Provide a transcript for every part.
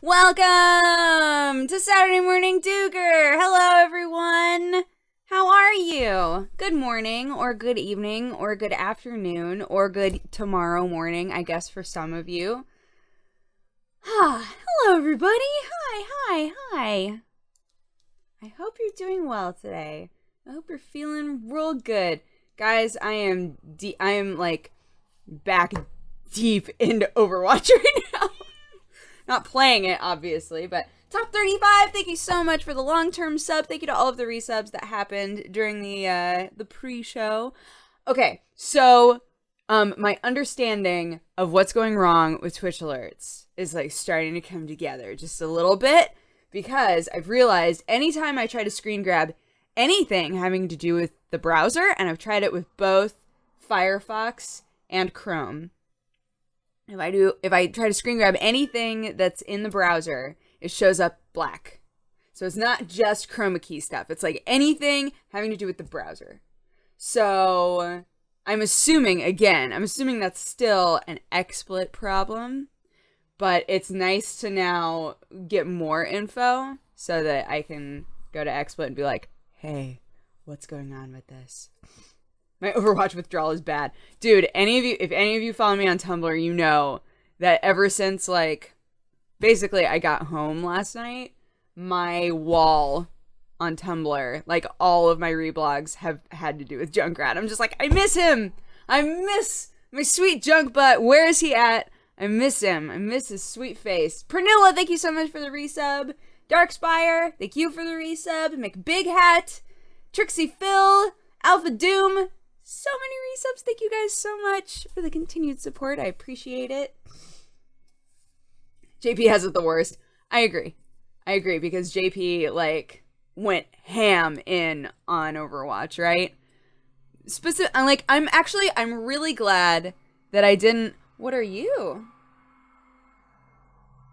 Welcome to Saturday Morning Dooger. Hello, everyone. How are you? Good morning, or good evening, or good afternoon, or good tomorrow morning, I guess, for some of you. Hello, everybody. Hi. I hope you're doing well today. I hope you're feeling real good. Guys, I am like back deep into Overwatch right now. Not playing it, obviously, but top 35, thank you so much for the long-term sub. Thank you to all of the resubs that happened during the pre-show. Okay, so my understanding of what's going wrong with Twitch alerts is like starting to come together just a little bit, because I've realized anytime I try to screen grab anything having to do with the browser, and I've tried it with both Firefox and Chrome, if I try to screen grab anything that's in the browser, it shows up black. So it's not just chroma key stuff. It's like anything having to do with the browser. So I'm assuming that's still an XSplit problem, but it's nice to now get more info so that I can go to XSplit and be like, hey, what's going on with this? My Overwatch withdrawal is bad. Dude, if any of you follow me on Tumblr, you know that ever since, like, basically I got home last night, my wall on Tumblr, like, all of my reblogs have had to do with Junkrat. I'm just like, I miss him! I miss my sweet junk butt. Where is he at? I miss him. I miss his sweet face. Pernilla, thank you so much for the resub. Darkspire, thank you for the resub. McBig Hat, Trixie Phil, Alpha Doom, so many resubs. Thank you guys so much for the continued support. I appreciate it. JP has it the worst. I agree because JP like went ham in on Overwatch, right? I'm really glad that I didn't. What are you?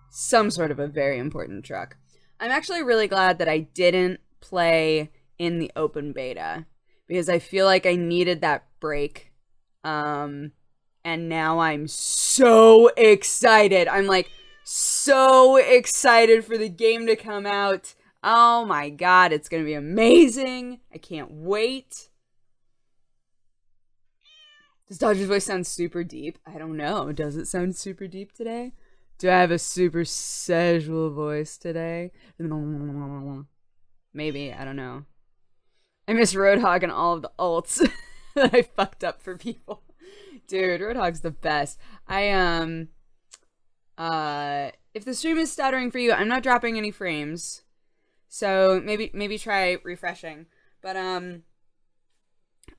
Some sort of a very important truck. I'm actually really glad that I didn't play in the open beta, because I feel like I needed that break. And now I'm so excited. I'm like so excited for the game to come out. Oh my god, it's gonna be amazing. I can't wait. Does Dodger's voice sound super deep? I don't know. Does it sound super deep today? Do I have a super sexual voice today? Maybe, I don't know. I miss Roadhog and all of the ults that I fucked up for people. Dude, Roadhog's the best. If the stream is stuttering for you, I'm not dropping any frames. So maybe try refreshing. But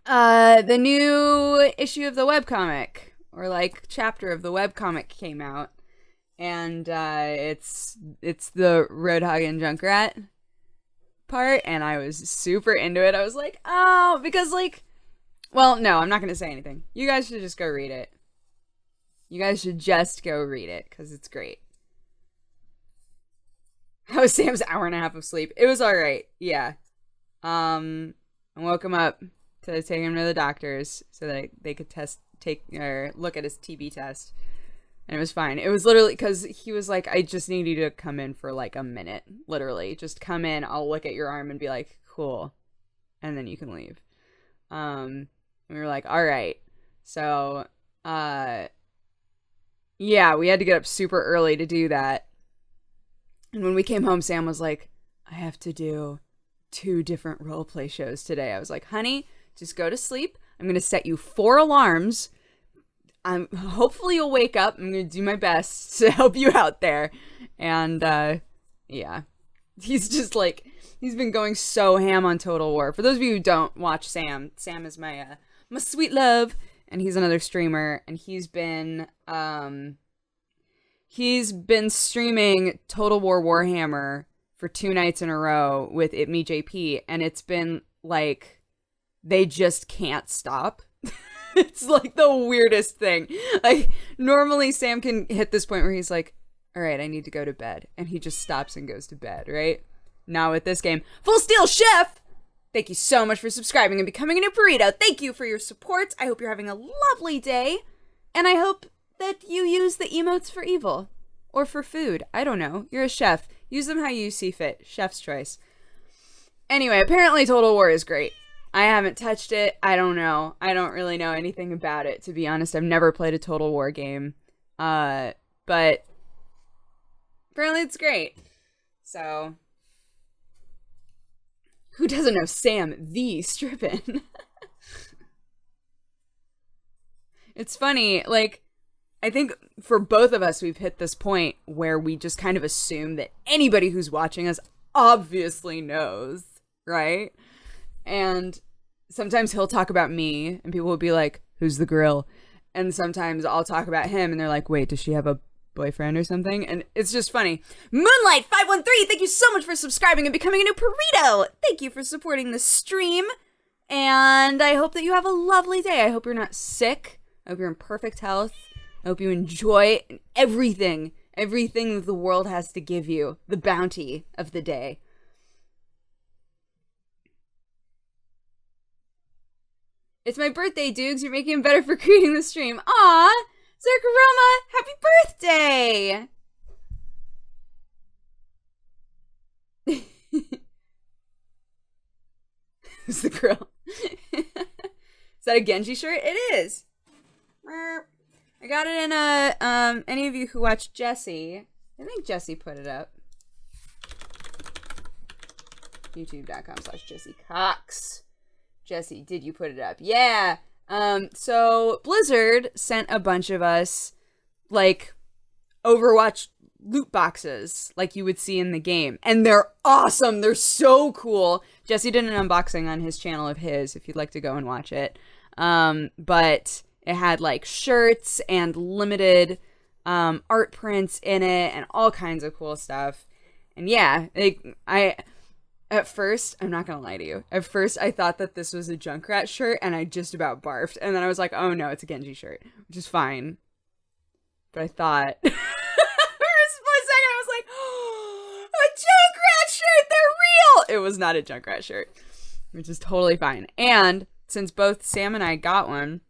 the new issue of the webcomic, or like chapter of the webcomic, came out. And it's the Roadhog and Junkrat part, and I was super into it. I was like, oh, because like, well, no, I'm not gonna say anything. You guys should just go read it. Because it's great. How was Sam's hour and a half of sleep? It was alright, yeah. I woke him up to take him to the doctors so that they could look at his TB test. And it was fine. It was literally because he was like, I just need you to come in for like a minute. Literally. Just come in. I'll look at your arm and be like, cool. And then you can leave. And we were like, all right. So, yeah, we had to get up super early to do that. And when we came home, Sam was like, I have to do 2 different roleplay shows today. I was like, honey, just go to sleep. I'm going to set you 4 alarms. Hopefully you'll wake up. I'm gonna do my best to help you out there. And yeah, he's just like, he's been going so ham on Total War. For those of you who don't watch Sam is my sweet love, and he's another streamer, and he's been streaming Total War Warhammer for 2 nights in a row with me JP, and it's been like, they just can't stop. It's like the weirdest thing. Like, normally Sam can hit this point where he's like, all right, I need to go to bed. And he just stops and goes to bed, right? Now with this game, Full Steel Chef, thank you so much for subscribing and becoming a new burrito. Thank you for your support. I hope you're having a lovely day. And I hope that you use the emotes for evil. or for food. I don't know. You're a chef. Use them how you see fit. Chef's choice. Anyway, apparently Total War is great. I haven't touched it. I don't know. I don't really know anything about it, to be honest. I've never played a Total War game. But apparently it's great. So, who doesn't know Sam the Strippin'? It's funny, like, I think for both of us, we've hit this point where we just kind of assume that anybody who's watching us obviously knows, right? And sometimes he'll talk about me and people will be like, who's the grill? And sometimes I'll talk about him and they're like, wait, does she have a boyfriend or something? And it's just funny. Moonlight513, thank you so much for subscribing and becoming a new burrito. Thank you for supporting the stream. And I hope that you have a lovely day. I hope you're not sick. I hope you're in perfect health. I hope you enjoy everything that the world has to give you. The bounty of the day. It's my birthday, Doogs. You're making it better for creating the stream. Aw! Zerkaroma, happy birthday! Who's the girl? Is that a Genji shirt? It is. I got it in a, any of you who watch Jessie, I think Jessie put it up. YouTube.com/Jessie Cox. Jessie, did you put it up? Yeah. So Blizzard sent a bunch of us, like, Overwatch loot boxes, like you would see in the game. And they're awesome. They're so cool. Jesse did an unboxing on his channel of his, if you'd like to go and watch it. But it had, like, shirts and limited art prints in it and all kinds of cool stuff. And yeah, at first, I'm not gonna lie to you. At first, I thought that this was a Junkrat shirt, and I just about barfed. And then I was like, oh no, it's a Genji shirt, which is fine. But I thought, for a split second, I was like, oh, a Junkrat shirt, they're real! It was not a Junkrat shirt, which is totally fine. And since both Sam and I got one,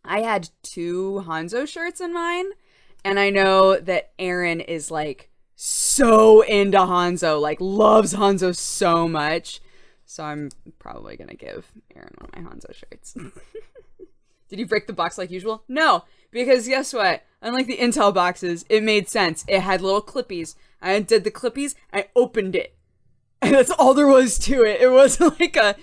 I had 2 Hanzo shirts in mine, and I know that Aaron is, like, so into Hanzo, like, loves Hanzo so much. So I'm probably gonna give Aaron one of my Hanzo shirts. Did you break the box like usual? No, because guess what? Unlike the Intel boxes, it made sense. It had little clippies. I did the clippies, I opened it. And that's all there was to it. It wasn't like a...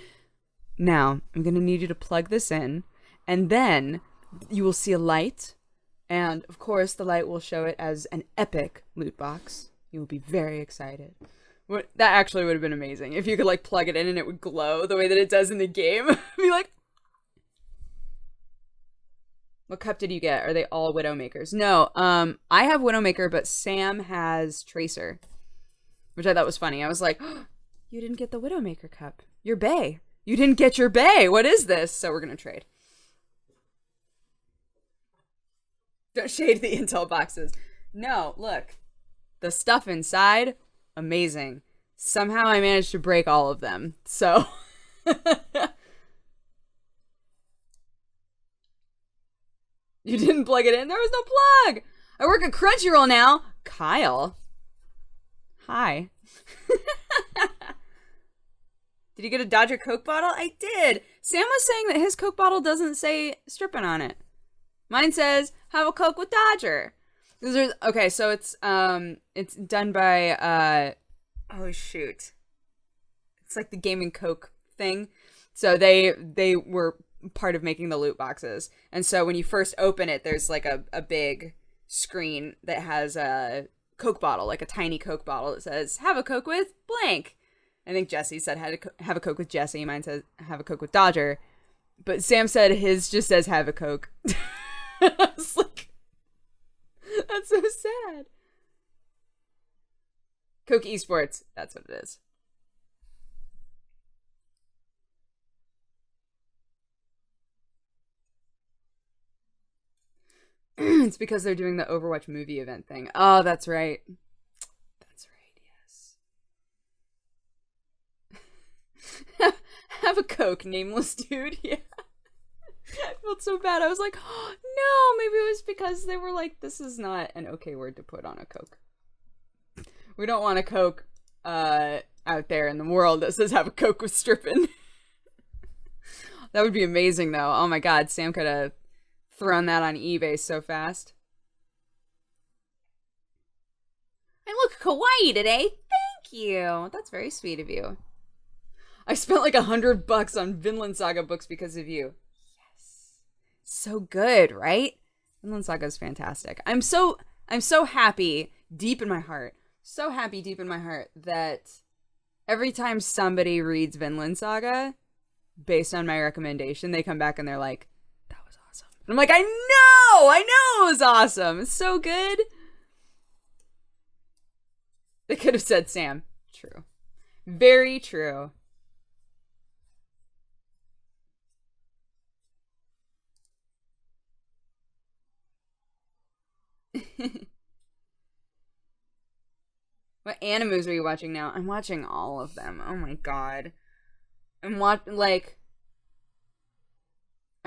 Now, I'm gonna need you to plug this in, and then you will see a light. And, of course, the light will show it as an epic loot box. You will be very excited. That actually would have been amazing. If you could, like, plug it in and it would glow the way that it does in the game. Be like... What cup did you get? Are they all Widowmakers? No, I have Widowmaker, but Sam has Tracer. Which I thought was funny. I was like, oh, you didn't get the Widowmaker cup. Your Bay. You didn't get your Bay. What is this? So we're gonna trade. Don't shade the Intel boxes. No, look. The stuff inside, amazing. Somehow I managed to break all of them. So. You didn't plug it in? There was no plug! I work at Crunchyroll now. Kyle. Hi. Did you get a Dodger Coke bottle? I did. Sam was saying that his Coke bottle doesn't say stripping on it. Mine says, have a Coke with Dodger. Okay, so it's done by, oh shoot. It's like the Game & Coke thing. So they were part of making the loot boxes. And so when you first open it, there's like a big screen that has a Coke bottle, like a tiny Coke bottle that says, have a Coke with blank. I think Jesse said, have a Coke with Jesse. Mine says, have a Coke with Dodger. But Sam said his just says, have a Coke. I was like, that's so sad. Coke Esports. That's what it is. It's because they're doing the Overwatch movie event thing. Oh, that's right. That's right, yes. Have a Coke, nameless dude. Yeah. I felt so bad. I was like, oh, no, maybe it was because they were like, this is not an okay word to put on a Coke. We don't want a Coke out there in the world that says have a Coke with stripping. That would be amazing, though. Oh my god, Sam could have thrown that on eBay so fast. I look kawaii today. Thank you. That's very sweet of you. I spent like $100 on Vinland Saga books because of you. Yes. So good, right? Vinland Saga is fantastic. I'm so happy deep in my heart. So happy deep in my heart that every time somebody reads Vinland Saga, based on my recommendation, they come back and they're like, that was awesome. And I'm like, I know it was awesome. It's so good. They could have said Sam. True. Very true. What animes are you watching now? I'm watching all of them. Oh my god. I'm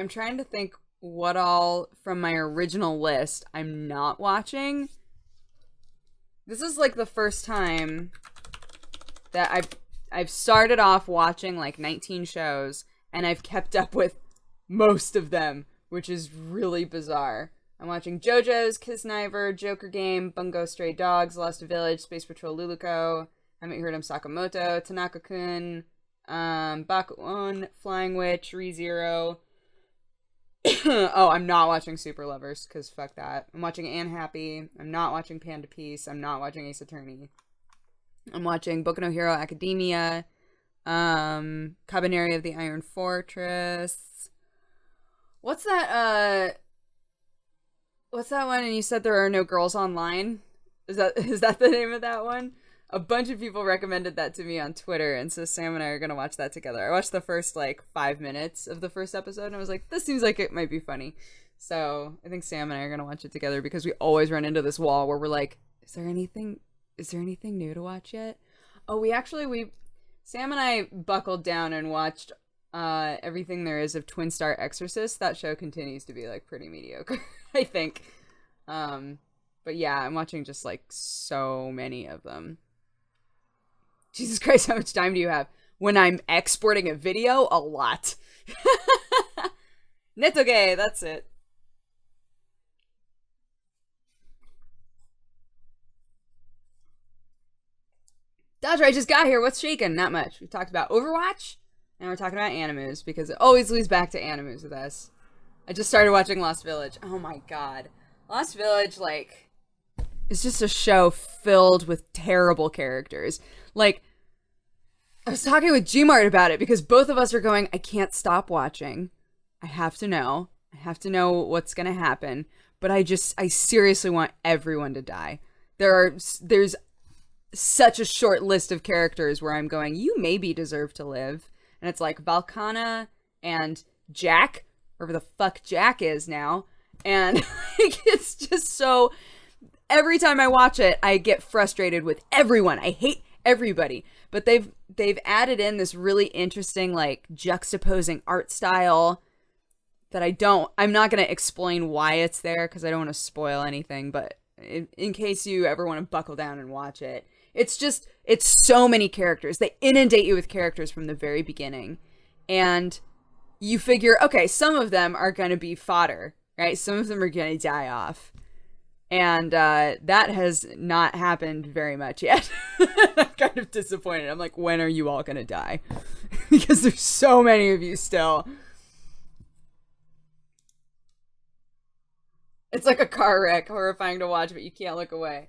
trying to think what all from my original list I'm not watching. This is like the first time that I've started off watching like 19 shows and I've kept up with most of them, which is really bizarre. I'm watching JoJo's Kisniver, Joker Game, Bungo Stray Dogs, Lost Village, Space Patrol Luluko, Haven't Heard Him Sakamoto, Tanaka-kun, Bakuon, Flying Witch, ReZero. Oh, I'm not watching Super Lovers, because fuck that. I'm watching Anne Happy. I'm not watching Panda Peace. I'm not watching Ace Attorney. I'm watching Boku no Hero Academia, Kabaneri of the Iron Fortress. What's that one? And you said there are no girls online? Is that the name of that one? A bunch of people recommended that to me on Twitter, and so Sam and I are gonna watch that together. I watched the first like 5 minutes of the first episode, and I was like, this seems like it might be funny. So I think Sam and I are gonna watch it together because we always run into this wall where we're like, is there anything new to watch yet? Oh, Sam and I buckled down and watched everything there is of Twin Star Exorcist. That show continues to be like pretty mediocre, I think. But yeah, I'm watching just like so many of them. Jesus Christ, how much time do you have? When I'm exporting a video, a lot. Netoge, that's it. Dodger, I just got here. What's shaking? Not much. We talked about Overwatch, and we're talking about animus, because it always leads back to animus with us. I just started watching Lost Village. Oh my god. Lost Village, like, is just a show filled with terrible characters. Like, I was talking with Gmart about it because both of us are going, I can't stop watching. I have to know. I have to know what's going to happen. But I seriously want everyone to die. There's such a short list of characters where I'm going, you maybe deserve to live. And it's like Valkana and Jack, wherever the fuck Jack is now. And like, it's just so, every time I watch it, I get frustrated with everyone. I hate everybody. But they've added in this really interesting, like, juxtaposing art style that I'm not going to explain why it's there because I don't want to spoil anything, but in case you ever want to buckle down and watch it, it's so many characters. They inundate you with characters from the very beginning. And you figure, okay, some of them are going to be fodder, right? Some of them are going to die off. And that has not happened very much yet. I'm kind of disappointed. I'm like, when are you all going to die? Because there's so many of you still. It's like a car wreck, horrifying to watch, but you can't look away.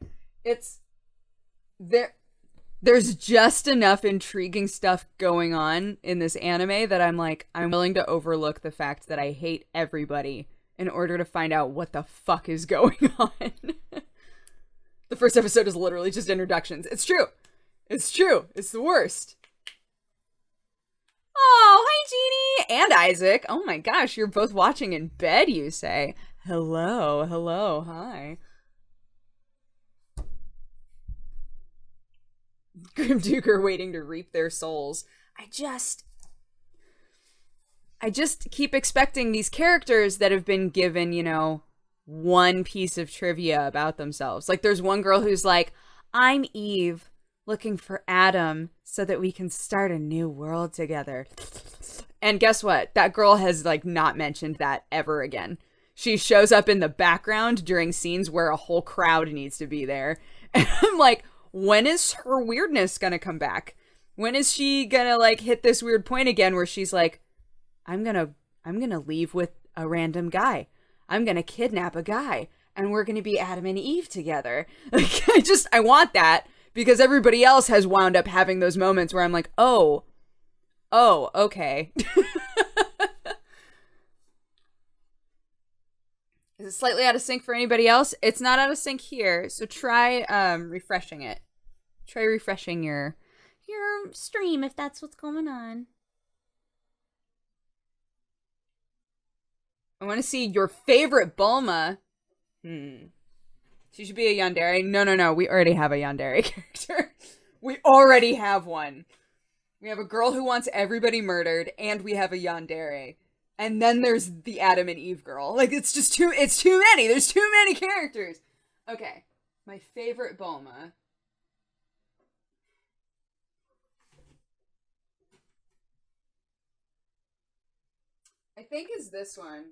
There's just enough intriguing stuff going on in this anime that I'm like, I'm willing to overlook the fact that I hate everybody in order to find out what the fuck is going on. The first episode is literally just introductions. It's true. It's true. It's the worst. Oh, hi, Jeannie. And Isaac. Oh my gosh, you're both watching in bed, you say. Hello, hi. Grim Dooger waiting to reap their souls. I just keep expecting these characters that have been given, you know, one piece of trivia about themselves. Like there's one girl who's like, I'm Eve, looking for Adam so that we can start a new world together. And guess what? That girl has like not mentioned that ever again. She shows up in the background during scenes where a whole crowd needs to be there. And I'm like, when is her weirdness gonna come back? When is she gonna like hit this weird point again where she's like, I'm gonna leave with a random guy. I'm gonna kidnap a guy and we're gonna be Adam and Eve together. Like I want that because everybody else has wound up having those moments where I'm like, oh, okay. Is it slightly out of sync for anybody else? It's not out of sync here, so try refreshing it. Try refreshing your stream if that's what's going on. I want to see your favorite Bulma. She should be a yandere. No. We already have a yandere character. We already have one. We have a girl who wants everybody murdered, and we have a yandere. And then there's the Adam and Eve girl. Like, it's too many. There's too many characters. Okay. My favorite Bulma. I think is this one.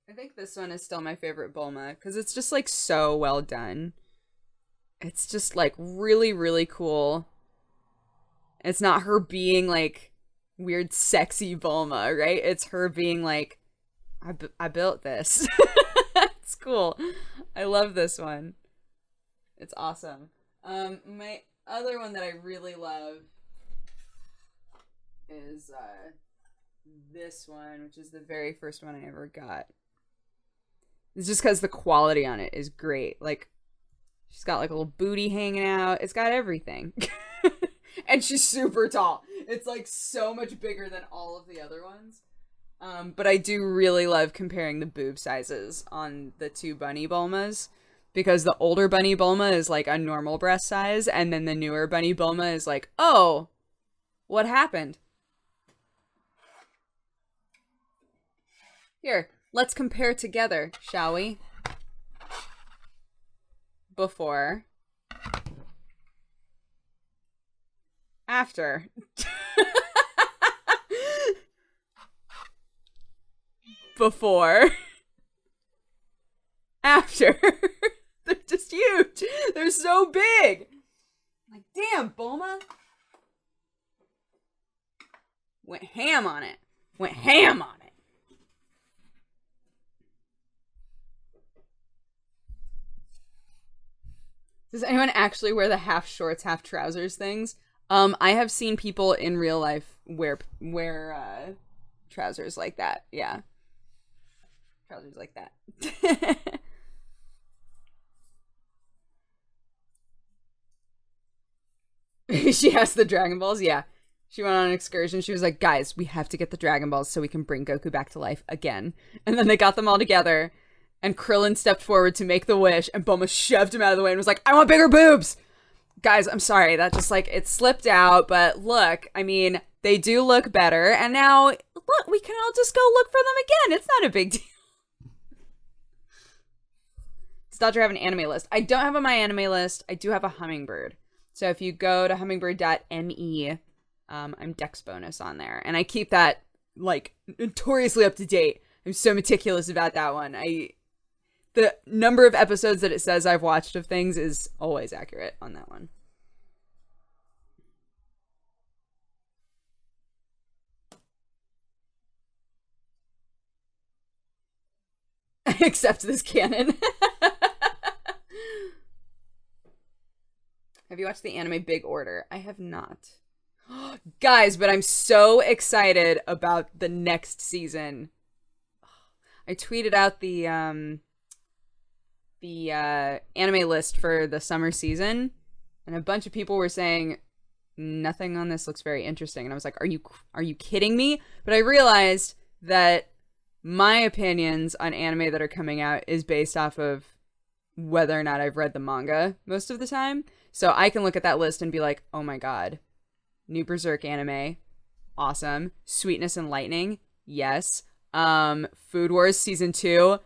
I think this one is still my favorite Bulma because it's just like so well done. It's just like really, really cool. It's not her being like weird, sexy Bulma, right? It's her being like, I built this. It's cool. I love this one. It's awesome. My other one that I really love is this one, which is the very first one I ever got. It's just because the quality on it is great. Like, she's got like a little booty hanging out. It's got everything. And she's super tall. It's like so much bigger than all of the other ones. But I do really love comparing the boob sizes on the two bunny Bulmas. Because the older bunny Bulma is like a normal breast size. And then the newer bunny Bulma is like, oh, what happened? Here, let's compare together, shall we? Before. After. Before. After. They're just huge. They're so big. Like, damn, Bulma. Went ham on it. Went ham on it. Does anyone actually wear the half shorts, half trousers things? I have seen people in real life wear trousers like that. Yeah. Trousers like that. She has the Dragon Balls, yeah. She went on an excursion. She was like, guys, we have to get the Dragon Balls so we can bring Goku back to life again. And then they got them all together, and Krillin stepped forward to make the wish, and Bulma shoved him out of the way and was like, I want bigger boobs! Guys, I'm sorry, that just, like, it slipped out, but look, I mean, they do look better, and now, look, we can all just go look for them again. It's not a big deal. Does Dodger have an anime list? I don't have on my anime list. I do have a Hummingbird. So if you go to hummingbird.me, I'm Dex Bonus on there. And I keep that, like, notoriously up to date. I'm so meticulous about that one. The number of episodes that it says I've watched of things is always accurate on that one. Except this canon. Have you watched the anime Big Order? I have not. Guys, but I'm so excited about the next season. I tweeted out the anime list for the summer season, and a bunch of people were saying nothing on this looks very interesting, and I was like, are you kidding me? But I realized that my opinions on anime that are coming out is based off of whether or not I've read the manga most of the time. So I can look at that list and be like, oh my god, new Berserk anime, Awesome. Sweetness and Lightning. Yes. Food Wars season 2.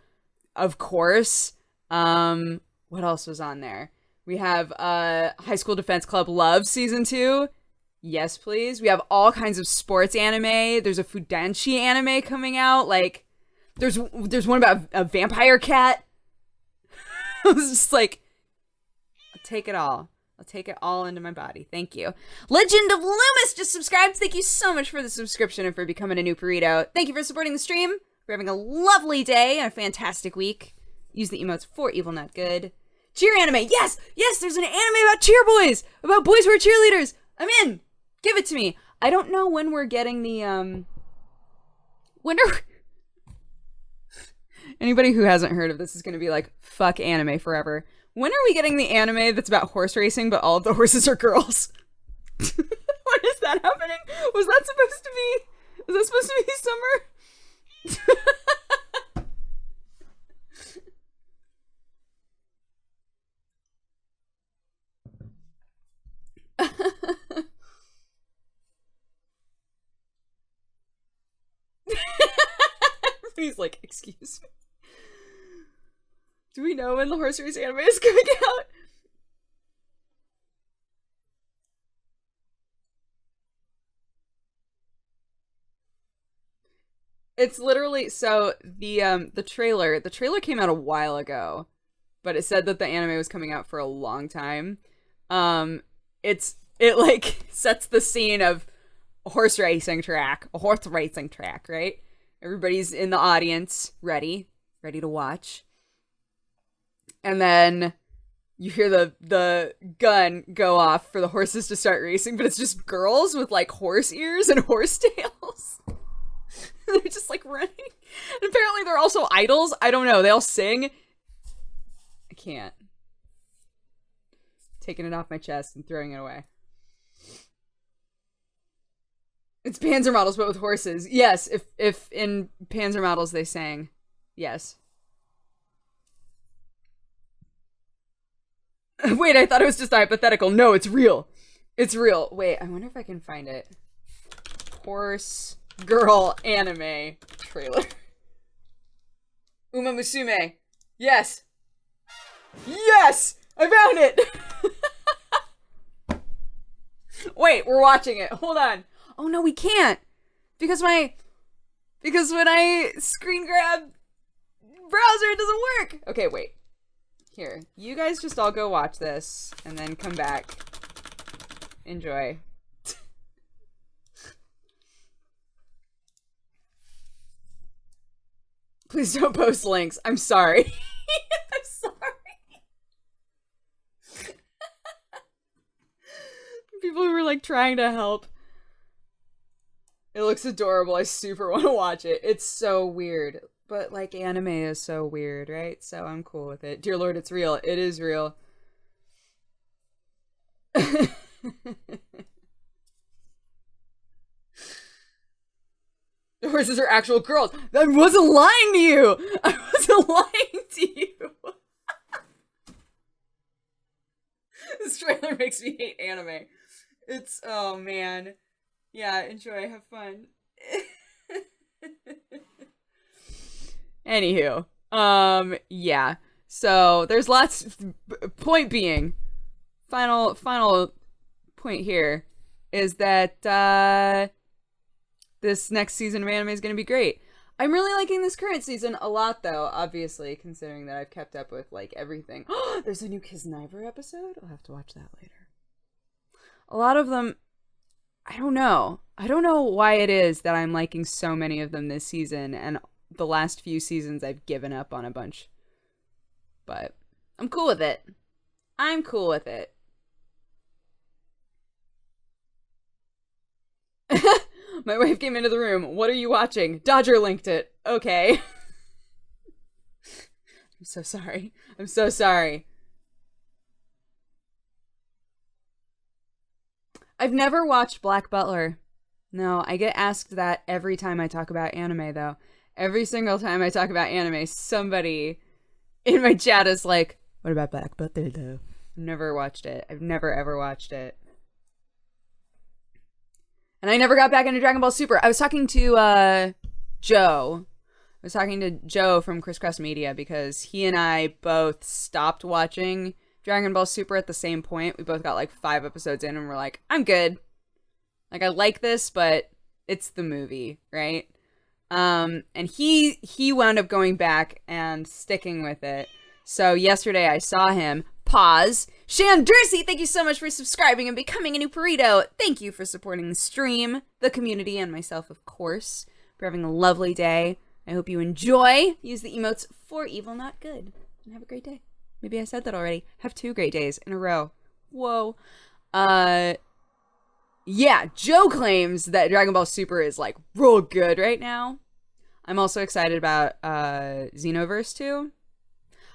Of course. What else was on there? We have High School Defense Club Love season 2. Yes, please. We have all kinds of sports anime. There's a Fudanshi anime coming out. Like, there's one about a vampire cat. I was just like, I'll take it all. I'll take it all into my body. Thank you. Legend of Loomis just subscribed. Thank you so much for the subscription and for becoming a new burrito. Thank you for supporting the stream. We're having a lovely day and a fantastic week. Use the emotes for evil, not good. Cheer anime. Yes! Yes, there's an anime about cheer boys! About boys who are cheerleaders! I'm in! Give it to me. I don't know when we're getting the, when are... Anybody who hasn't heard of this is going to be like, fuck anime forever. When are we getting the anime that's about horse racing, but all of the horses are girls? When is that happening? Was that supposed to be summer? He's like, excuse me. Do we know when the horse race anime is coming out? It's literally, so the trailer came out a while ago, but it said that the anime was coming out for a long time. It like sets the scene of a horse racing track, right? Everybody's in the audience, ready to watch. And then you hear the gun go off for the horses to start racing, but it's just girls with like horse ears and horse tails. They're just like running. And apparently they're also idols. I don't know. They all sing. I can't. Taking it off my chest and throwing it away. It's Panzer Models, but with horses. Yes, if in Panzer Models they sang. Yes. Wait, I thought it was just hypothetical. No, it's real. It's real. Wait, I wonder if I can find it. Horse girl anime trailer. Uma Musume. Yes. Yes! I found it! Wait, we're watching it. Hold on. Oh no, we can't. Because when I screen grab browser, it doesn't work. Okay, wait. Here, you guys just all go watch this and then come back. Enjoy. Please don't post links. I'm sorry. I'm sorry. People who were like trying to help. It looks adorable. I super want to watch it. It's so weird. But like anime is so weird, right? So I'm cool with it. Dear Lord, it's real. It is real. The horses are actual girls. I wasn't lying to you. I wasn't lying to you. This trailer makes me hate anime. It's, oh man. Yeah, enjoy. Have fun. Anywho, yeah. So there's lots. Point being, final point here is that this next season of anime is going to be great. I'm really liking this current season a lot, though. Obviously, considering that I've kept up with like everything. There's a new Kisniver episode. I'll have to watch that later. A lot of them. I don't know why it is that I'm liking so many of them this season, and the last few seasons I've given up on a bunch. But I'm cool with it. I'm cool with it. My wife came into the room. What are you watching? Dodger linked it. Okay. I'm so sorry. I'm so sorry. I've never watched Black Butler. No, I get asked that every time I talk about anime, though. Every single time I talk about anime, somebody in my chat is like, what about Black Butler, though? I've never watched it. I've never, ever watched it. And I never got back into Dragon Ball Super. I was talking to Joe. I was talking to Joe from Crisscross Media because he and I both stopped watching Dragon Ball Super at the same point. We both got like 5 episodes in and we're like, I'm good. Like, I like this, but it's the movie, right? And he wound up going back and sticking with it. So yesterday I saw him. Pause. Shandersi, thank you so much for subscribing and becoming a new burrito. Thank you for supporting the stream, the community, and myself, of course. For having a lovely day. I hope you enjoy. Use the emotes for evil, not good. And have a great day. Maybe I said that already. Have 2 great days in a row. Whoa. Yeah, Joe claims that Dragon Ball Super is like real good right now. I'm also excited about Xenoverse 2.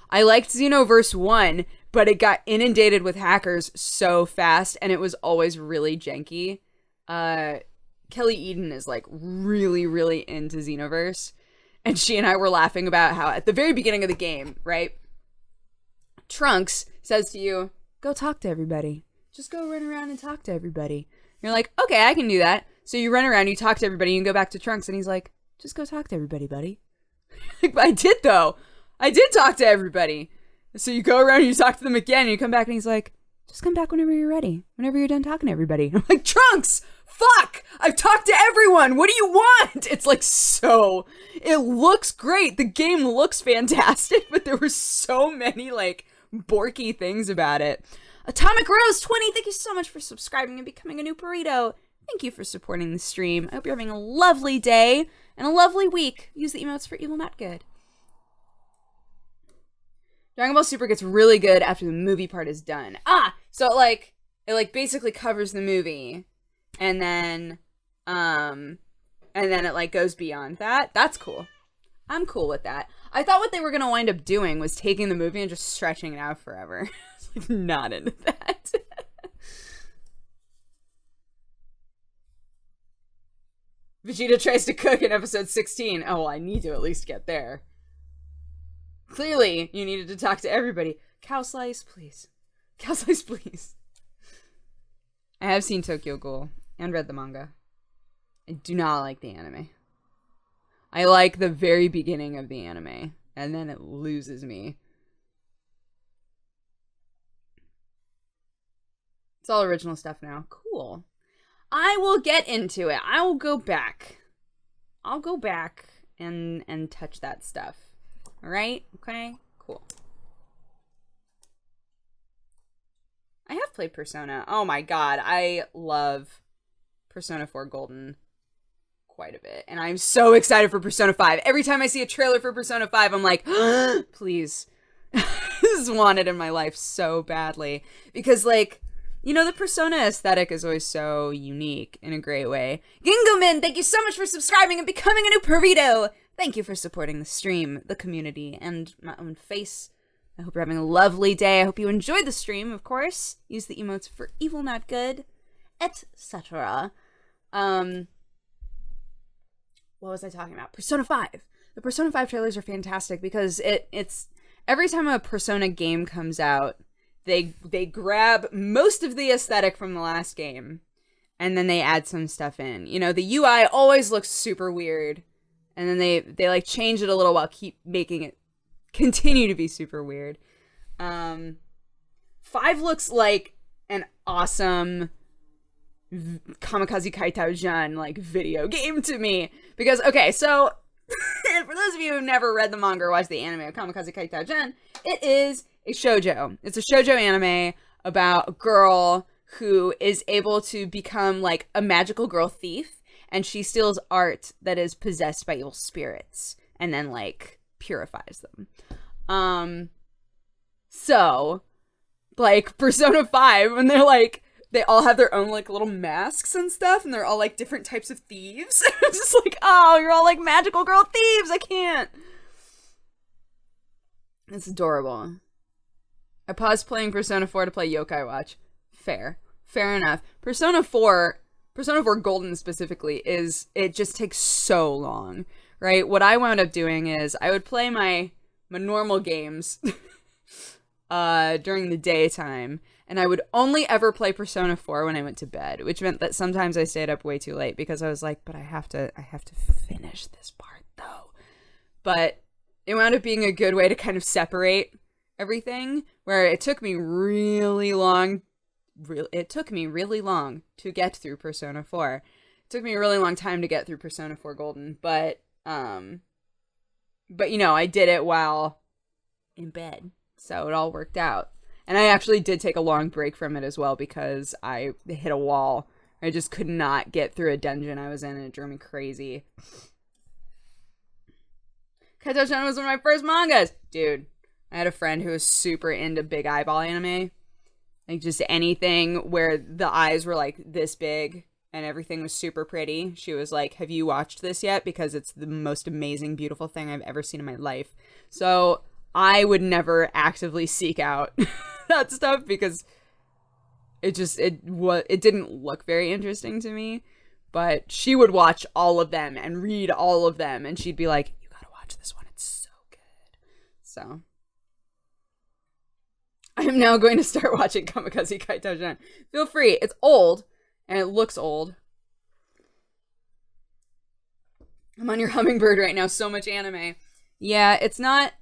I liked Xenoverse 1, but it got inundated with hackers so fast, and it was always really janky. Kelly Eden is like really, really into Xenoverse, and she and I were laughing about how at the very beginning of the game, right? Trunks says to you, go talk to everybody. Just go run around and talk to everybody. You're like, okay, I can do that. So you run around, you talk to everybody, you can go back to Trunks, and he's like, just go talk to everybody, buddy. I did, though. I did talk to everybody. So you go around and you talk to them again, and you come back, and he's like, just come back whenever you're ready. Whenever you're done talking to everybody. I'm like, Trunks! Fuck! I've talked to everyone! What do you want? It's like so... It looks great. The game looks fantastic, but there were so many, like, borky things about it. Atomic Rose 20, thank you so much for subscribing and becoming a new burrito. Thank you for supporting the stream. I hope you're having a lovely day and a lovely week. Use the emotes for evil, not good. Dragon Ball Super gets really good after the movie part is done. So it basically covers the movie, and then it like goes beyond that. That's cool. I'm cool with that. I thought what they were gonna wind up doing was taking the movie and just stretching it out forever. Like, not into that. Vegeta tries to cook in episode 16. Oh, well, I need to at least get there. Clearly, you needed to talk to everybody. Cow slice, please. Cow slice, please. I have seen Tokyo Ghoul and read the manga. I do not like the anime. I like the very beginning of the anime, and then it loses me. It's all original stuff now. Cool. I will get into it. I will go back. I'll go back and touch that stuff. Alright? Okay? Cool. I have played Persona. Oh my god. I love Persona 4 Golden quite a bit. And I'm so excited for Persona 5. Every time I see a trailer for Persona 5, I'm like, please. This is wanted in my life so badly. Because, like, you know, the Persona aesthetic is always so unique in a great way. Gingoman, thank you so much for subscribing and becoming a new burrito. Thank you for supporting the stream, the community, and my own face. I hope you're having a lovely day. I hope you enjoyed the stream, of course. Use the emotes for evil, not good, etc. What was I talking about? Persona 5. The Persona 5 trailers are fantastic because it's every time a Persona game comes out, they grab most of the aesthetic from the last game, and then they add some stuff in. You know, the UI always looks super weird, and then they like change it a little while keep making it continue to be super weird. 5 looks like an awesome Kamikaze Kaitao-jan like video game to me. Because, okay, so for those of you who've never read the manga or watched the anime of Kamikaze Kaitao-jan, it is a shoujo. It's a shoujo anime about a girl who is able to become like a magical girl thief, and she steals art that is possessed by evil spirits and then like purifies them. So like Persona 5, when they're like they all have their own like little masks and stuff, and they're all like different types of thieves. It's just like, oh, you're all like magical girl thieves. I can't. It's adorable. I paused playing Persona 4 to play Yokai Watch. Fair enough. Persona 4 Golden specifically it just takes so long, right? What I wound up doing is I would play my normal games during the daytime, and I would only ever play Persona 4 when I went to bed, which meant that sometimes I stayed up way too late because I was like, but I have to finish this part though. But it wound up being a good way to kind of separate everything, where it took me really long to get through Persona 4. It took me a really long time to get through Persona 4 Golden, but you know, I did it while in bed, so it all worked out. And I actually did take a long break from it as well because I hit a wall. I just could not get through a dungeon I was in, and it drove me crazy. Kaito-chan was one of my first mangas! Dude, I had a friend who was super into big eyeball anime. Like, just anything where the eyes were, like, this big and everything was super pretty. She was like, have you watched this yet? Because it's the most amazing, beautiful thing I've ever seen in my life. So I would never actively seek out that stuff because it didn't look very interesting to me. But she would watch all of them and read all of them, and she'd be like, you gotta watch this one, it's so good. So I am now going to start watching Kamikaze Kaito-chan. Feel free. It's old, and it looks old. I'm on your Hummingbird right now. So much anime. Yeah, it's not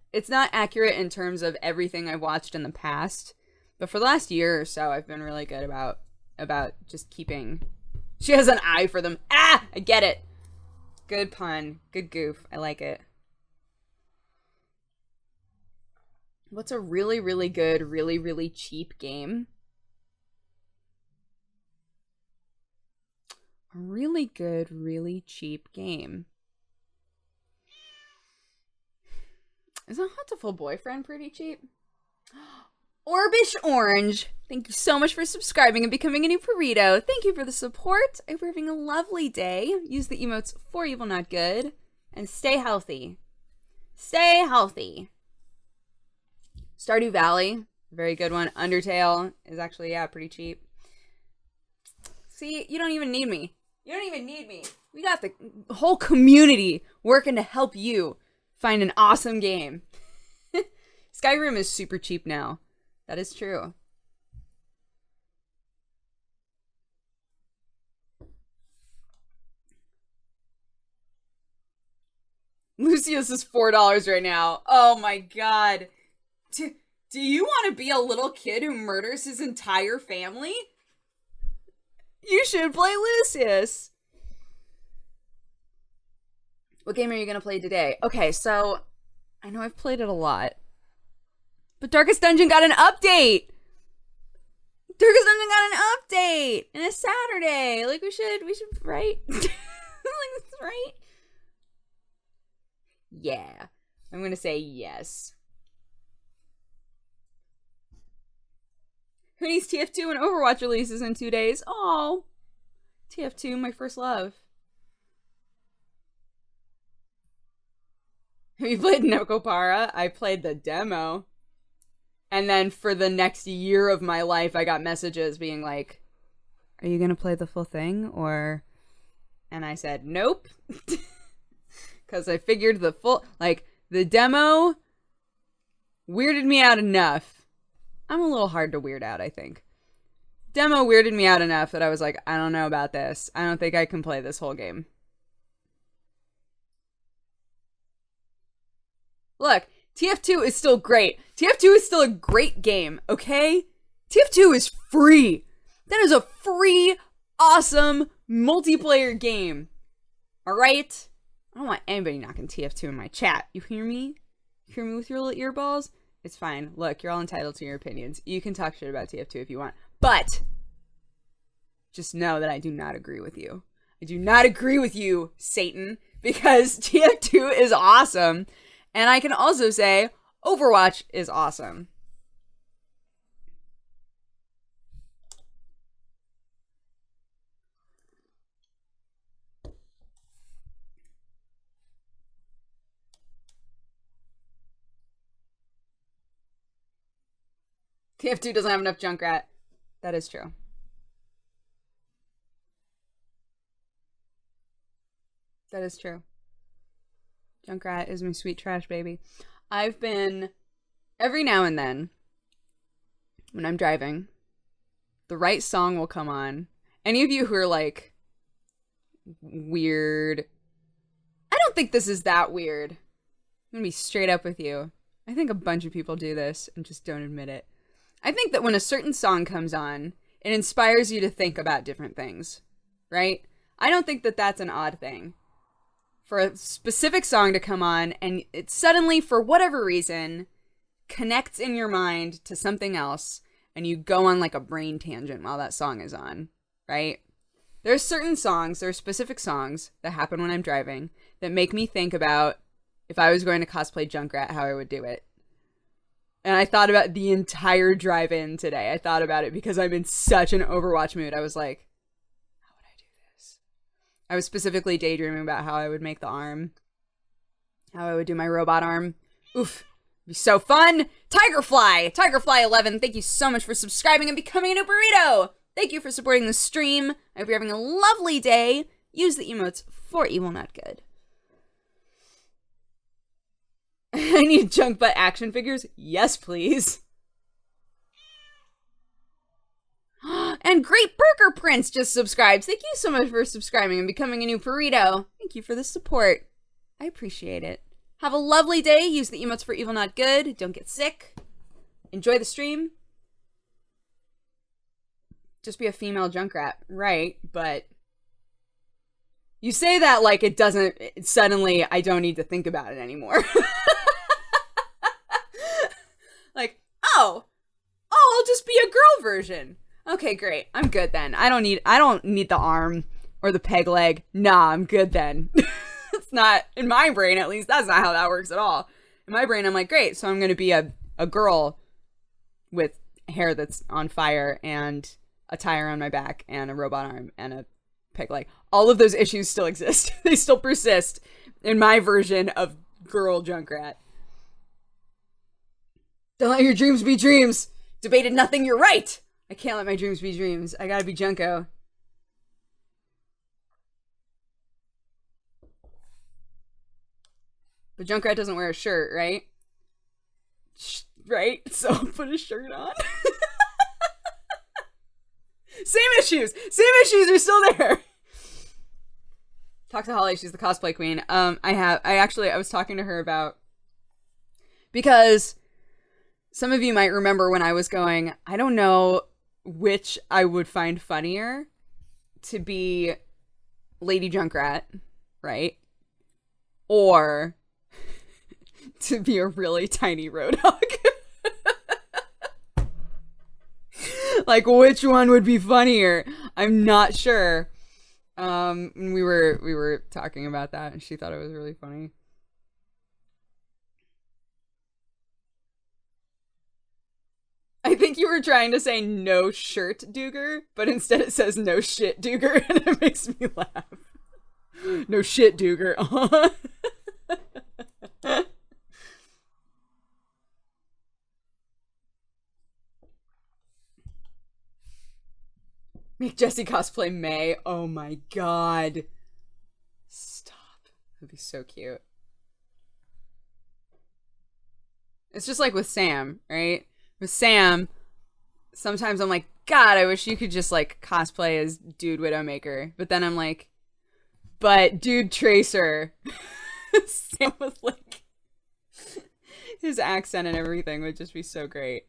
accurate in terms of everything I've watched in the past. But for the last year or so, I've been really good about just keeping... She has an eye for them. Ah! I get it. Good pun. Good goof. I like it. What's a really, really good, really, really cheap game? A really good, really cheap game. Isn't Hatoful Boyfriend pretty cheap? Orbish Orange, thank you so much for subscribing and becoming a new burrito. Thank you for the support. I hope you're having a lovely day. Use the emotes for evil, not good. And stay healthy. Stay healthy. Stardew Valley, very good one. Undertale is actually, yeah, pretty cheap. See, you don't even need me. You don't even need me. We got the whole community working to help you find an awesome game. Skyrim is super cheap now. That is true. Lucius is $4 right now. Oh my god. Do you want to be a little kid who murders his entire family? You should play Lucius. What game are you going to play today? Okay, so I know I've played it a lot. But Darkest Dungeon got an update! Darkest Dungeon got an update! And it's Saturday! Like, we should, right? Like, right? Yeah. I'm gonna say yes. Who needs TF2 and Overwatch releases in 2 days? Oh, TF2, my first love. Have you played Nokopara? I played the demo. And then for the next year of my life, I got messages being like, are you gonna play the full thing? Or... And I said, nope. Because I figured the demo weirded me out enough. I'm a little hard to weird out, I think. Demo weirded me out enough that I was like, I don't know about this. I don't think I can play this whole game. Look, TF2 is still great. TF2 is still a great game, okay? TF2 is free. That is a free, awesome multiplayer game. Alright? I don't want anybody knocking TF2 in my chat. You hear me? You hear me with your little earballs? It's fine. Look, you're all entitled to your opinions. You can talk shit about TF2 if you want. But just know that I do not agree with you. I do not agree with you, Satan, because TF2 is awesome. And I can also say Overwatch is awesome. TF2 doesn't have enough Junkrat. That is true. That is true. Junkrat is my sweet trash baby. I've been, every now and then, when I'm driving, the right song will come on. Any of you who are like weird, I don't think this is that weird. I'm gonna be straight up with you. I think a bunch of people do this and just don't admit it. I think that when a certain song comes on, it inspires you to think about different things, right? I don't think that that's an odd thing. For a specific song to come on and it suddenly, for whatever reason, connects in your mind to something else and you go on like a brain tangent while that song is on, right? There are specific songs that happen when I'm driving that make me think about if I was going to cosplay Junkrat, how I would do it. And I thought about the entire drive-in today. I thought about it because I'm in such an Overwatch mood. I was like, how would I do this? I was specifically daydreaming about how I would make the arm. How I would do my robot arm. Oof. It'd be so fun. Tigerfly11, thank you so much for subscribing and becoming a new burrito. Thank you for supporting the stream. I hope you're having a lovely day. Use the emotes for evil, not good. I need junk butt action figures. Yes, please. And Great Burger Prince just subscribed. Thank you so much for subscribing and becoming a new burrito. Thank you for the support. I appreciate it. Have a lovely day. Use the emotes for evil, not good. Don't get sick. Enjoy the stream. Just be a female Junkrat. Right, but you say that like it doesn't, suddenly I don't need to think about it anymore. Like, oh, I'll just be a girl version. Okay, great. I'm good then. I don't need the arm or the peg leg. Nah, I'm good then. It's not, in my brain at least, that's not how that works at all. In my brain, I'm like, great, so I'm going to be a girl with hair that's on fire and a tire on my back and a robot arm and a peg leg. All of those issues still exist. They still persist in my version of girl Junkrat. Don't let your dreams be dreams. Debated nothing, you're right. I can't let my dreams be dreams. I gotta be Junko. But Junkrat doesn't wear a shirt, right? Right? So put a shirt on. Same issues are still there. Talk to Holly, she's the cosplay queen. I was talking to her about, because some of you might remember when I was going, I don't know which I would find funnier, to be Lady Junkrat, right? Or to be a really tiny Roadhog. Like, which one would be funnier? I'm not sure. We were talking about that, and she thought it was really funny. I think you were trying to say no shirt Dooger, but instead it says no shit Dooger, and it makes me laugh. No shit Dooger. Make Jessie cosplay May. Oh my god. Stop. That'd be so cute. It's just like with Sam, right? With Sam, sometimes I'm like, God, I wish you could just like cosplay as Dude Widowmaker. But then I'm like, but Dude Tracer. Sam with like his accent and everything would just be so great.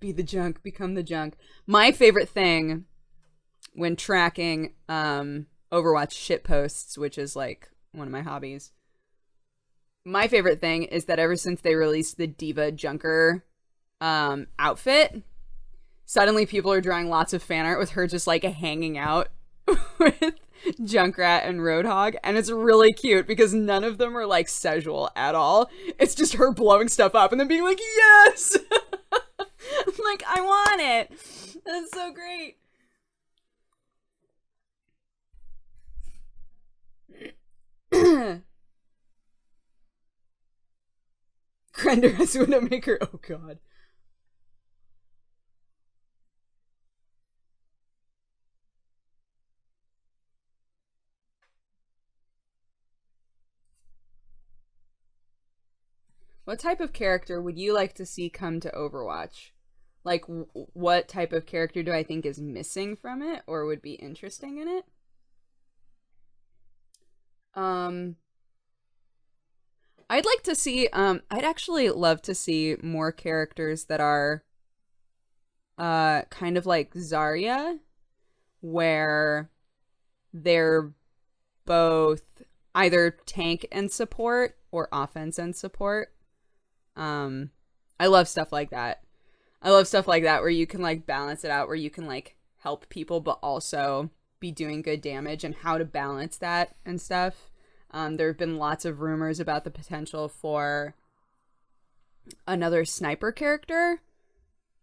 Be the junk, become the junk. My favorite thing when tracking Overwatch shitposts, which is like one of my hobbies, my favorite thing is that ever since they released the Diva Junker outfit, suddenly people are drawing lots of fan art with her just like hanging out with Junkrat and Roadhog, and it's really cute because none of them are like sexual at all. It's just her blowing stuff up and then being like, yes! I'm like, I want it. That's so great. Grender as Widowmaker. Oh god. What type of character would you like to see come to Overwatch? like what type of character do I think is missing from it or would be interesting in it. I'd like to see I'd actually love to see more characters that are kind of like Zarya, where they're both either tank and support or offense and support. I love stuff like that. I love stuff like that where you can like balance it out, where you can like help people but also be doing good damage, and how to balance that and stuff. There have been lots of rumors about the potential for another sniper character.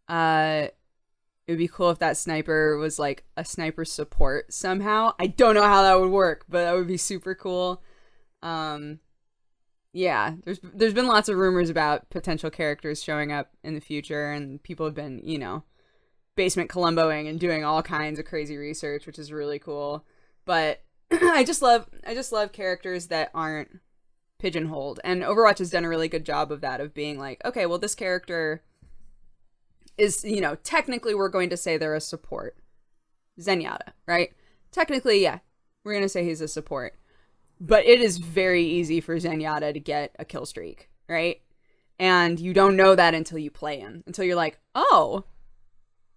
It would be cool if that sniper was like a sniper support somehow. I don't know how that would work, but that would be super cool. Yeah, there's been lots of rumors about potential characters showing up in the future, and people have been, you know, basement Columboing and doing all kinds of crazy research, which is really cool. But I just love characters that aren't pigeonholed, and Overwatch has done a really good job of that, of being like, okay, well, this character is, you know, technically we're going to say they're a support. Zenyatta, right? Technically, yeah, we're going to say he's a support. But it is very easy for Zenyatta to get a kill streak, right? And you don't know that until you play him. Until you're like, oh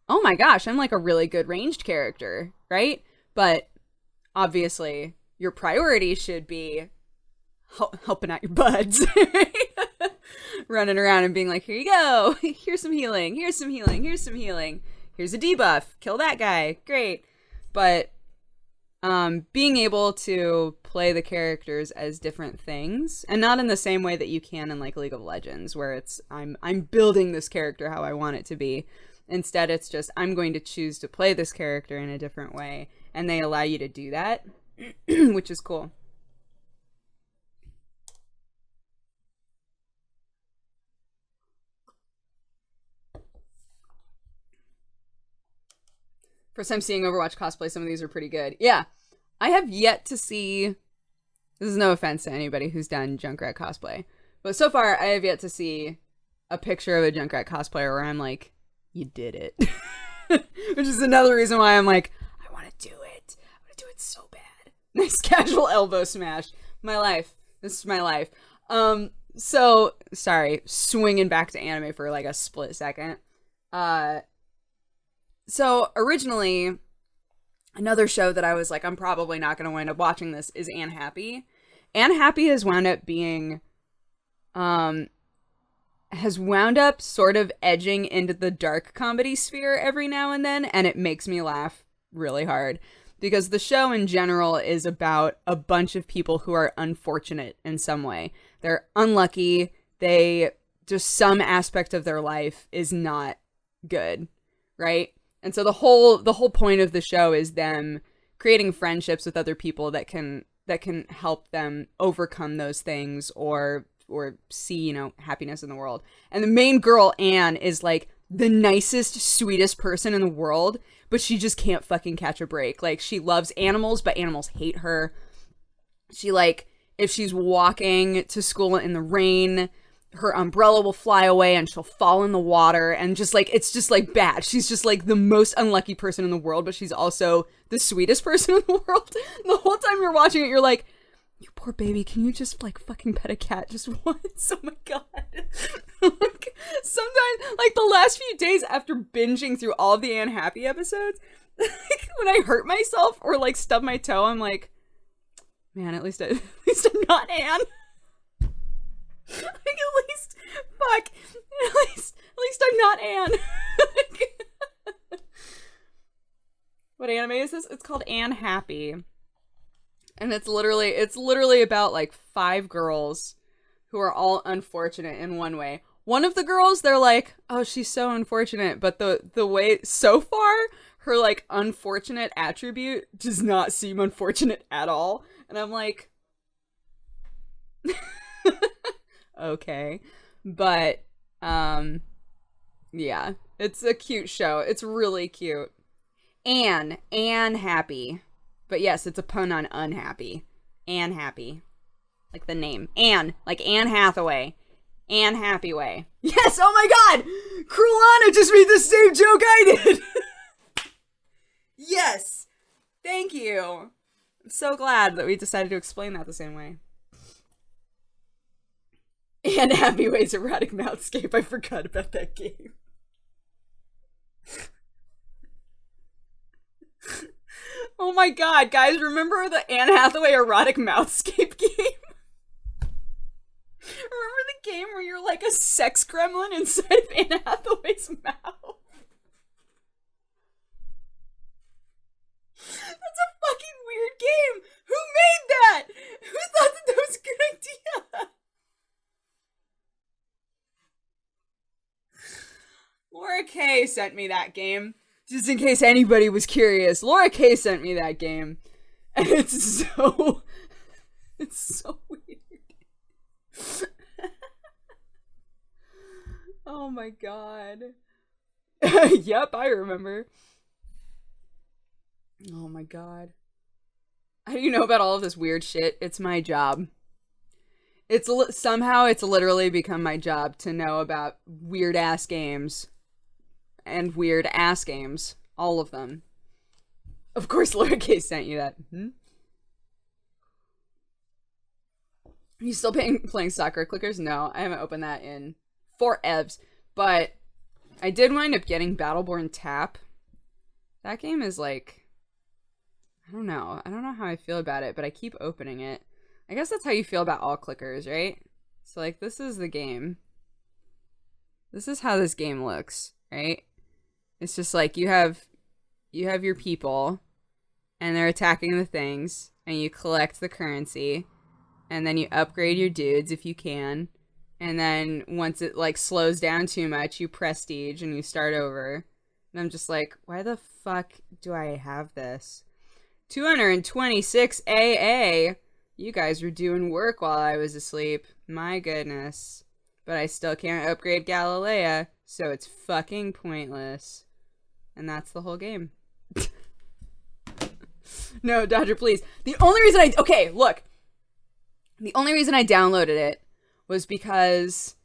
my gosh, I'm like a really good ranged character, right? But obviously, your priority should be helping out your buds, right? Running around and being like, here you go, here's some healing, here's some healing, here's some healing, here's a debuff, kill that guy, great. But being able to play the characters as different things, and not in the same way that you can in like League of Legends, where it's I'm building this character how I want it to be. Instead, it's just I'm going to choose to play this character in a different way, and they allow you to do that, which is cool. First time seeing Overwatch cosplay, some of these are pretty good. Yeah, I have yet to see, this is no offense to anybody who's done Junkrat cosplay, but so far I have yet to see a picture of a Junkrat cosplayer where I'm like, you did it. Which is another reason why I'm like, I want to do it. I want to do it so bad. Nice casual elbow smash. My life. This is my life. So, sorry, swinging back to anime for like a split second. So originally, another show that I was like, I'm probably not going to wind up watching this is Anne Happy. Anne Happy has wound up being, has wound up sort of edging into the dark comedy sphere every now and then, and it makes me laugh really hard. Because the show in general is about a bunch of people who are unfortunate in some way. They're unlucky, just some aspect of their life is not good, right? And so the whole point of the show is them creating friendships with other people that can help them overcome those things or see, you know, happiness in the world. And the main girl, Anne, is like the nicest, sweetest person in the world, but she just can't fucking catch a break. Like, she loves animals, but animals hate her. She, like, if she's walking to school in the rain, her umbrella will fly away and she'll fall in the water, and just like, it's just like bad. She's just like the most unlucky person in the world, but she's also the sweetest person in the world. The whole time you're watching it, you're like, you poor baby, can you just like fucking pet a cat just once? Oh my god. Like, sometimes, like the last few days after binging through all of the Anne Happy episodes, like, when I hurt myself or like stub my toe, I'm like, man, at least I'm not Anne. Like, at least, fuck, at least I'm not Anne. What anime is this? It's called Anne Happy. And it's literally about like 5 girls who are all unfortunate in one way. One of the girls, they're like, oh, she's so unfortunate. But the way, so far, her like unfortunate attribute does not seem unfortunate at all. And I'm like, okay. But, yeah, it's a cute show. It's really cute. Anne Happy. But yes, it's a pun on unhappy. Anne Happy. Like the name. Anne. Like Anne Hathaway. Anne Hathaway. Yes, oh my god! Krulana just made the same joke I did! Yes! Thank you! I'm so glad that we decided to explain that the same way. Anne Hathaway's erotic mouthscape. I forgot about that game. Oh my god, guys, remember the Anne Hathaway erotic mouthscape game? Remember the game where you're like a sex gremlin inside of Anne Hathaway's mouth? That's a fucking weird game! Who made that? Who thought that was a good idea? Laura K sent me that game. Just in case anybody was curious, Laura K sent me that game. And it's so weird. Oh my god. Yep, I remember. Oh my god. How do you know about all of this weird shit? It's my job. Somehow it's literally become my job to know about weird ass games. And weird ass games. All of them. Of course Laura K sent you that. Are you still playing Soccer Clickers? No, I haven't opened that in 4 evs. But I did wind up getting Battleborn Tap. That game is like... I don't know. I don't know how I feel about it, but I keep opening it. I guess that's how you feel about all clickers, right? So like, this is the game. This is how this game looks, right? It's just like you have your people and they're attacking the things and you collect the currency and then you upgrade your dudes if you can. And then once it like slows down too much, you prestige and you start over. And I'm just like, why the fuck do I have this? 226 AA. You guys were doing work while I was asleep. My goodness. But I still can't upgrade Galilea, so it's fucking pointless. And that's the whole game. No, Dodger, please. The only reason okay, look. The only reason I downloaded it was because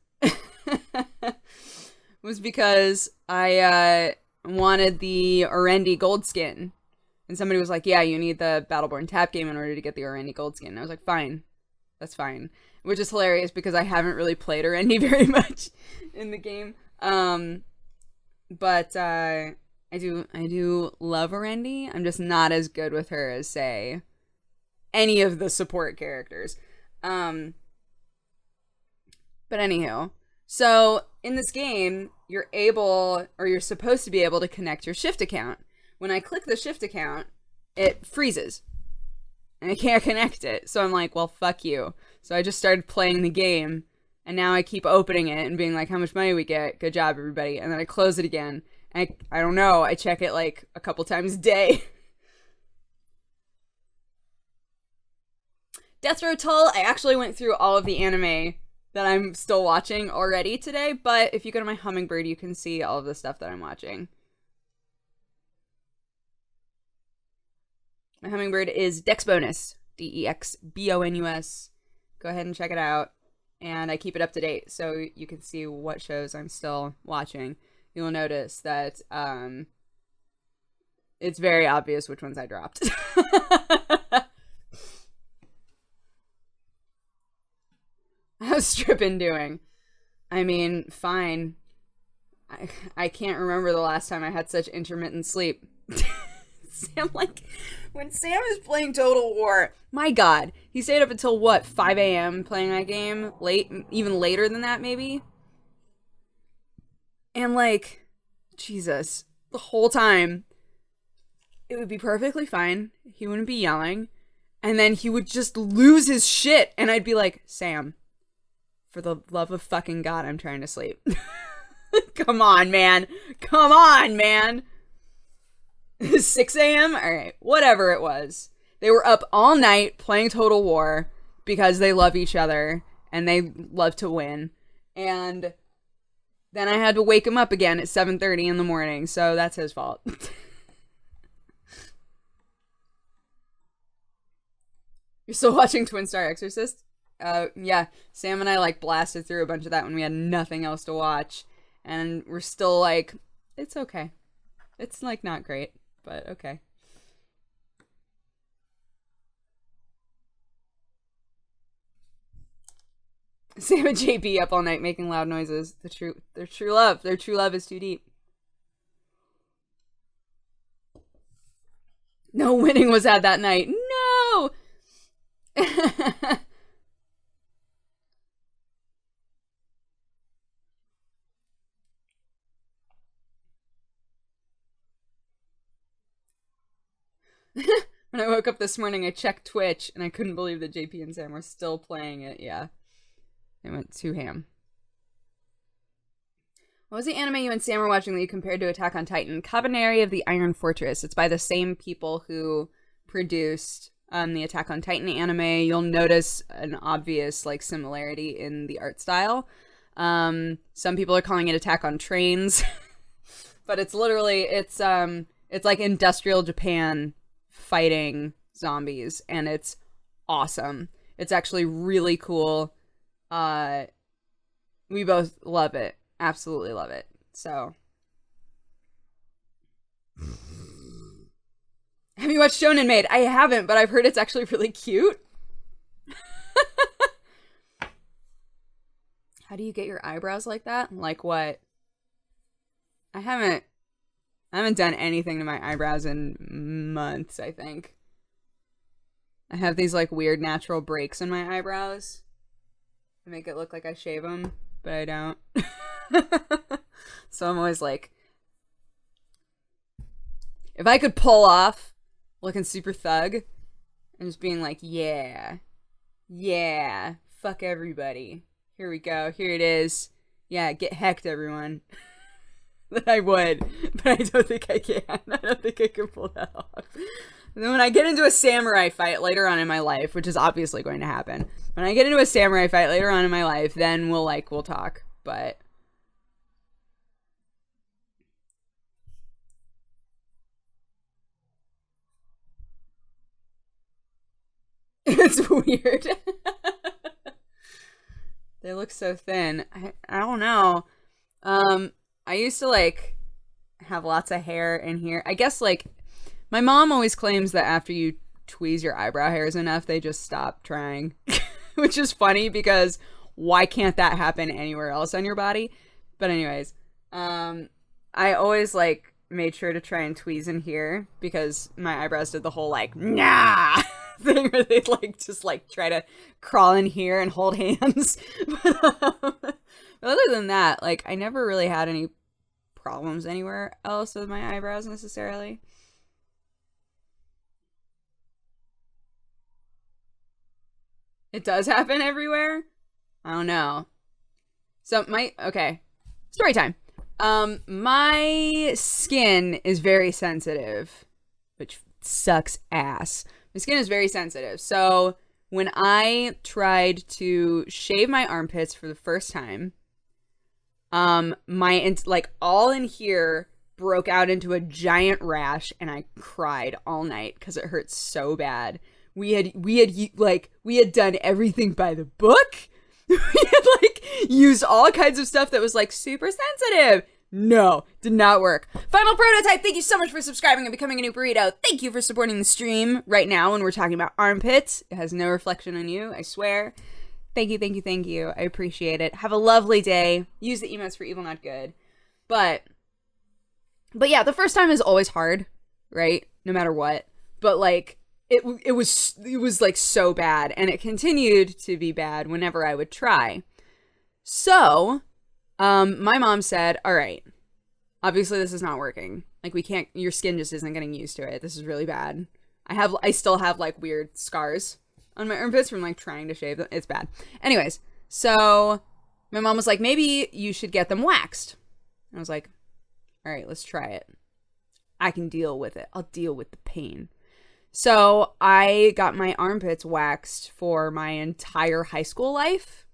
I wanted the Orendi gold skin. And somebody was like, yeah, you need the Battleborn Tap game in order to get the Orendi gold skin. And I was like, fine. That's fine. Which is hilarious because I haven't really played Orendi very much in the game. But I do love Orendi. I'm just not as good with her as, say, any of the support characters. But anywho, so in this game, you're supposed to be able to connect your Shift account. When I click the Shift account, it freezes. And I can't connect it. So I'm like, well, fuck you. So I just started playing the game. And now I keep opening it and being like, how much money we get? Good job, everybody. And then I close it again. And I don't know. I check it like a couple times a day. Death Row Tull, I actually went through all of the anime that I'm still watching already today. But if you go to my Hummingbird, you can see all of the stuff that I'm watching. My Hummingbird is Dexbonus. DEXBONUS. Go ahead and check it out. And I keep it up to date so you can see what shows I'm still watching. You'll notice that it's very obvious which ones I dropped. How's Strippin' doing? I mean, fine. I can't remember the last time I had such intermittent sleep. Sam, like, when Sam is playing Total War, my god, he stayed up until, what, 5 a.m. playing that game? Late, even later than that, maybe? And, like, Jesus, the whole time, it would be perfectly fine. He wouldn't be yelling. And then he would just lose his shit. And I'd be like, Sam, for the love of fucking God, I'm trying to sleep. Come on, man. Come on, man. 6 a.m.? Alright, whatever it was. They were up all night playing Total War because they love each other and they love to win. And then I had to wake him up again at 7:30 in the morning, so that's his fault. You're still watching Twin Star Exorcist? Yeah, Sam and I like blasted through a bunch of that when we had nothing else to watch, and we're still like, it's okay. It's like not great, but okay. Sam and JP up all night making loud noises. Their true love is too deep. No winning was had that night. No. When I woke up this morning, I checked Twitch, and I couldn't believe that JP and Sam were still playing it. Yeah. They went too ham. What was the anime you and Sam were watching that you compared to Attack on Titan? Kabaneri of the Iron Fortress. It's by the same people who produced the Attack on Titan anime. You'll notice an obvious like similarity in the art style. Some people are calling it Attack on Trains, but it's literally it's like industrial Japan fighting zombies, and it's awesome. It's actually really cool. We both love it. Absolutely love it. So, have you watched Shonen Maid? I haven't, but I've heard it's actually really cute. How do you get your eyebrows like that? Like what? I haven't done anything to my eyebrows in months, I think. I have these like weird natural breaks in my eyebrows. I make it look like I shave them, but I don't. So I'm always like, if I could pull off looking super thug and just being like, yeah, fuck everybody. Here we go. Here it is. Yeah, get hecked, everyone. Then I would, but I don't think I can. I don't think I can pull that off. And then when I get into a samurai fight later on in my life, which is obviously going to happen, when I get into a samurai fight later on in my life, then we'll talk. But it's weird. They look so thin. I don't know. I used to like have lots of hair in here. I guess like my mom always claims that after you tweeze your eyebrow hairs enough, they just stop trying, which is funny because why can't that happen anywhere else on your body? But anyways, I always like made sure to try and tweeze in here because my eyebrows did the whole like nah thing where they'd like just like try to crawl in here and hold hands. But other than that, like I never really had any problems anywhere else with my eyebrows necessarily. It does happen everywhere. I don't know. So okay. Story time. My skin is very sensitive, which sucks ass. My skin is very sensitive. So when I tried to shave my armpits for the first time, like all in here broke out into a giant rash, and I cried all night because it hurt so bad. We had done everything by the book. We had like used all kinds of stuff that was like super sensitive. No, did not work. Final Prototype, thank you so much for subscribing and becoming a new burrito. Thank you for supporting the stream right now when we're talking about armpits. It has no reflection on you, I swear. Thank you, thank you, thank you. I appreciate it. Have a lovely day. Use the emotes for evil, not good. But yeah, the first time is always hard, right? No matter what. But like, it was like so bad, and it continued to be bad whenever I would try. So, my mom said, all right, obviously this is not working. Like your skin just isn't getting used to it. This is really bad. I still have like weird scars on my armpits from like trying to shave them. It's bad. Anyways, so my mom was like, maybe you should get them waxed. I was like, all right, let's try it. I can deal with it. I'll deal with the pain. So I got my armpits waxed for my entire high school life.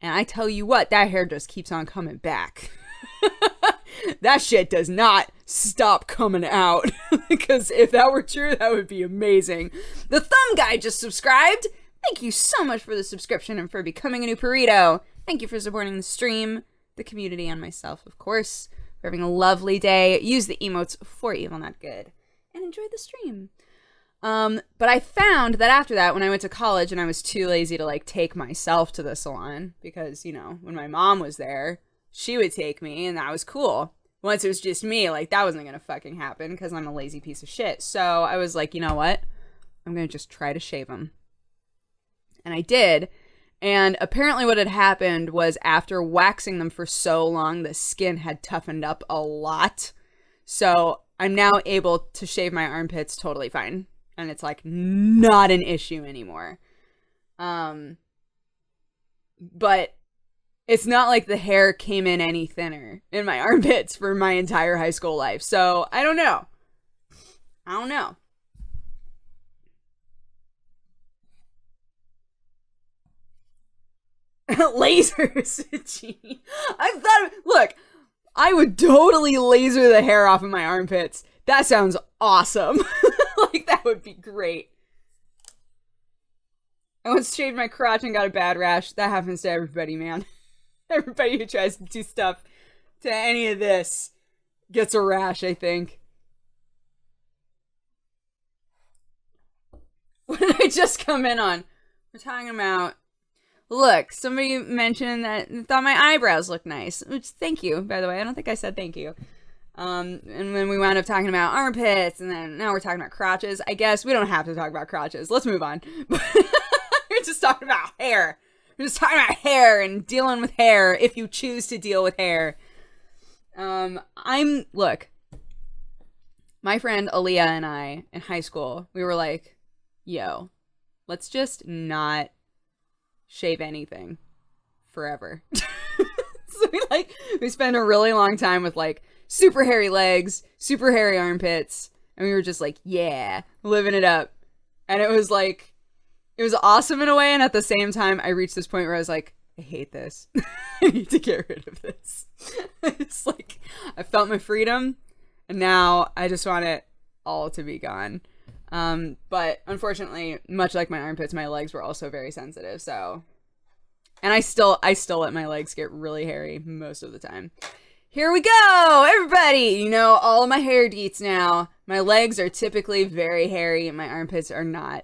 And I tell you what, that hair just keeps on coming back. That shit does not stop coming out. Because if that were true, that would be amazing. The Thumb Guy just subscribed. Thank you so much for the subscription and for becoming a new burrito. Thank you for supporting the stream, the community, and myself, of course. For having a lovely day. Use the emotes for evil, not good. And enjoy the stream. But I found that after that, when I went to college and I was too lazy to, like, take myself to the salon, because, you know, when my mom was there, she would take me, and that was cool. Once it was just me, like, that wasn't gonna fucking happen, because I'm a lazy piece of shit. So I was like, you know what? I'm gonna just try to shave them. And I did. And apparently what had happened was after waxing them for so long, the skin had toughened up a lot. So I'm now able to shave my armpits totally fine. And it's like not an issue anymore. But it's not like the hair came in any thinner in my armpits for my entire high school life. So I don't know. Lasers. Gee. Look, I would totally laser the hair off of my armpits. That sounds awesome. Like, that would be great. I once shaved my crotch and got a bad rash. That happens to everybody, man. Everybody who tries to do stuff to any of this gets a rash, I think. What did I just come in on? We're talking about... Look, somebody mentioned that thought my eyebrows looked nice. Which, thank you, by the way. I don't think I said thank you. And then we wound up talking about armpits, and then now we're talking about crotches. I guess we don't have to talk about crotches. Let's move on. We're just talking about hair. We're just talking about hair and dealing with hair if you choose to deal with hair. Look, my friend Aaliyah and I in high school, we were like, yo, let's just not shave anything forever. So we spent a really long time with like super hairy legs, super hairy armpits, and we were just like, yeah, living it up. And it was like, it was awesome in a way, and at the same time I reached this point where I was like, I hate this. I need to get rid of this. It's like I felt my freedom, and now I just want it all to be gone. But unfortunately, much like my armpits, my legs were also very sensitive, so. And I still let my legs get really hairy most of the time. Here we go, everybody! You know, all of my hair deets now. My legs are typically very hairy, and my armpits are not.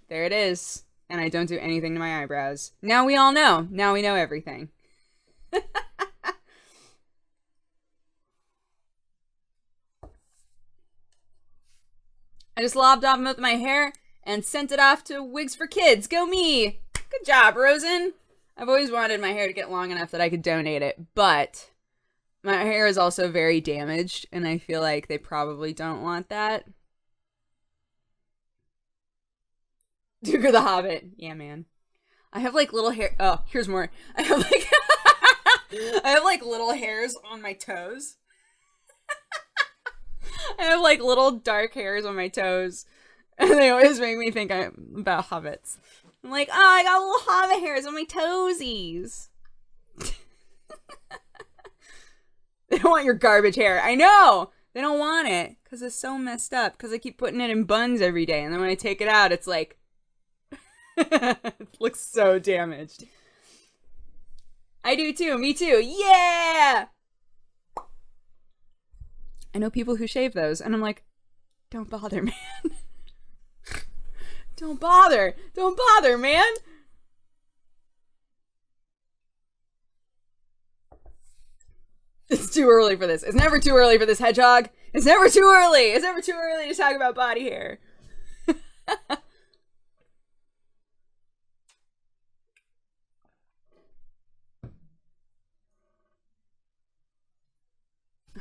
There it is. And I don't do anything to my eyebrows. Now we all know. Now we know everything. I just lobbed off with my hair and sent it off to Wigs for Kids. Go me! Good job, Rosen. I've always wanted my hair to get long enough that I could donate it, but my hair is also very damaged, and I feel like they probably don't want that. Dooger the Hobbit. Yeah, man. I have like little hair. Oh, here's more. I have like little hairs on my toes. I have like little dark hairs on my toes, and they always make me think I'm about hobbits. I'm like, oh, I got little hobbit hairs on my toesies. They don't want your garbage hair. I know! They don't want it, because it's so messed up, because I keep putting it in buns every day, and then when I take it out, it's like, it looks so damaged. I do too, me too, yeah! I know people who shave those, and I'm like, don't bother, man. Don't bother, man. It's too early for this. It's never too early for this, hedgehog. It's never too early. It's never too early to talk about body hair.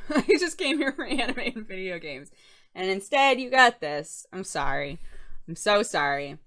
I just came here for anime and video games. And instead, you got this. I'm sorry. I'm so sorry.